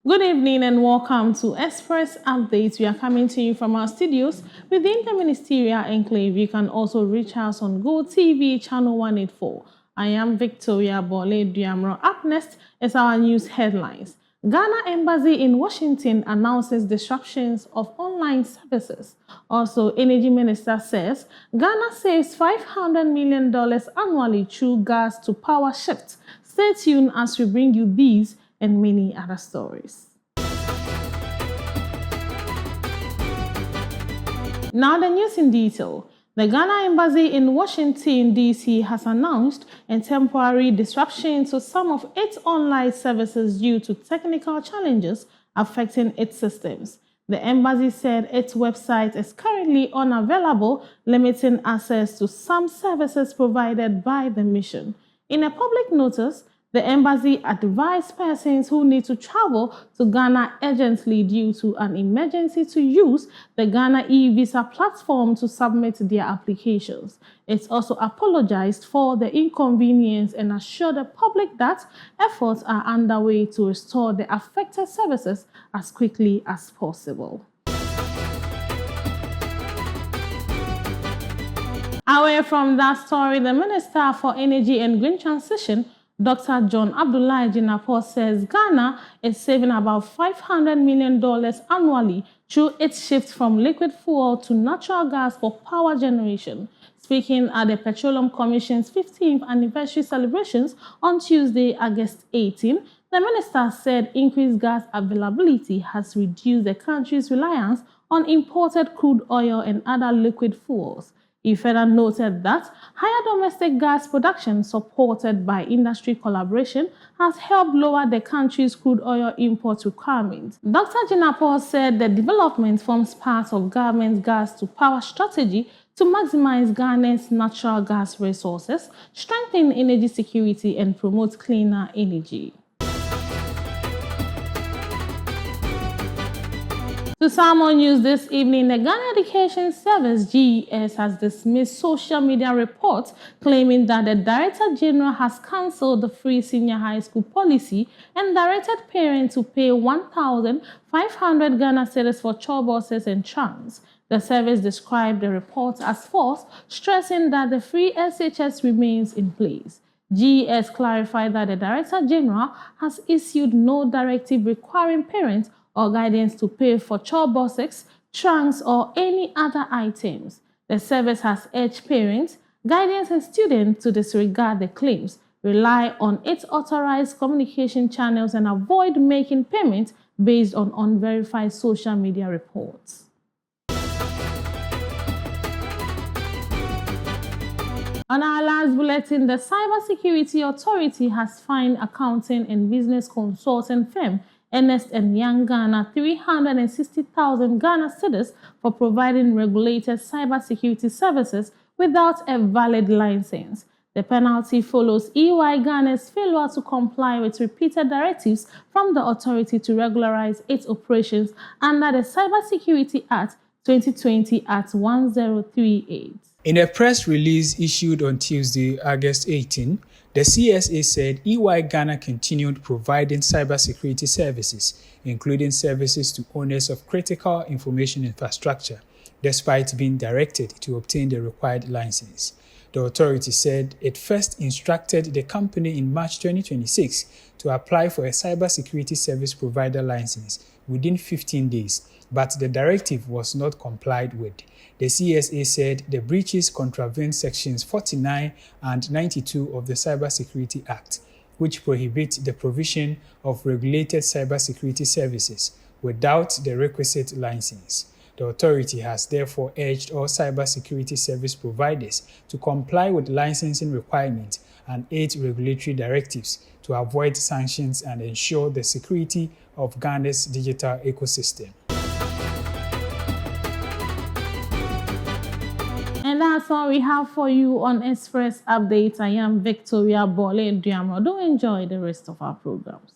Good evening and welcome to Express Updates. We are coming to you from our studios within the Ministerial Enclave. You can also reach us on Go TV channel 184. I am Victoria Bole Duamro. Up next is our news headlines. Ghana Embassy in Washington announces disruptions of online services. Also, Energy Minister says Ghana saves $500 million annually through gas to power shift. Stay tuned as we bring you these and many other stories. Now the news in detail. The Ghana Embassy in Washington, D.C. has announced a temporary disruption to some of its online services due to technical challenges affecting its systems. The embassy said its website is currently unavailable, limiting access to some services provided by the mission. In a public notice, the embassy advised persons who need to travel to Ghana urgently due to an emergency to use the Ghana e-Visa platform to submit their applications. It also apologized for the inconvenience and assured the public that efforts are underway to restore the affected services as quickly as possible. Away from that story, the Minister for Energy and Green Transition, Dr. John Abdullahi Jinapor, says Ghana is saving about $500 million annually through its shift from liquid fuel to natural gas for power generation. Speaking at the Petroleum Commission's 15th anniversary celebrations on Tuesday, August 18, the minister said increased gas availability has reduced the country's reliance on imported crude oil and other liquid fuels. He further noted that higher domestic gas production supported by industry collaboration has helped lower the country's crude oil import requirements. Dr. Jinapor said the development forms part of government's gas-to-power strategy to maximize Ghana's natural gas resources, strengthen energy security, and promote cleaner energy. To some more news this evening, the Ghana Education Service (GES) has dismissed social media reports claiming that the Director General has cancelled the free senior high school policy and directed parents to pay 1,500 Ghana cedis for chore buses and trams. The service described the report as false, stressing that the free SHS remains in place. GES clarified that the Director General has issued no directive requiring parents or guidance to pay for chore buses, trunks, or any other items. The service has urged parents, guardians, and students to disregard the claims, rely on its authorized communication channels, and avoid making payments based on unverified social media reports. On our last bulletin, the Cybersecurity Authority has fined accounting and business consulting firm Ernst & Young Ghana 360,000 Ghana cedis for providing regulated cybersecurity services without a valid license. The penalty follows EY Ghana's failure to comply with repeated directives from the authority to regularize its operations under the Cybersecurity Act 2020 Act 1038. In a press release issued on Tuesday, August 18, the CSA said EY Ghana continued providing cybersecurity services, including services to owners of critical information infrastructure, despite being directed to obtain the required license. The authority said it first instructed the company in March 2026 to apply for a cybersecurity service provider license within 15 days, but the directive was not complied with. The CSA said the breaches contravene sections 49 and 92 of the Cybersecurity Act, which prohibit the provision of regulated cybersecurity services without the requisite license. The authority has therefore urged all cybersecurity service providers to comply with licensing requirements and 8 regulatory directives to avoid sanctions and ensure the security of Ghana's digital ecosystem. And that's all we have for you on Express Updates. I am Victoria Bole Duamro. Do enjoy the rest of our programs.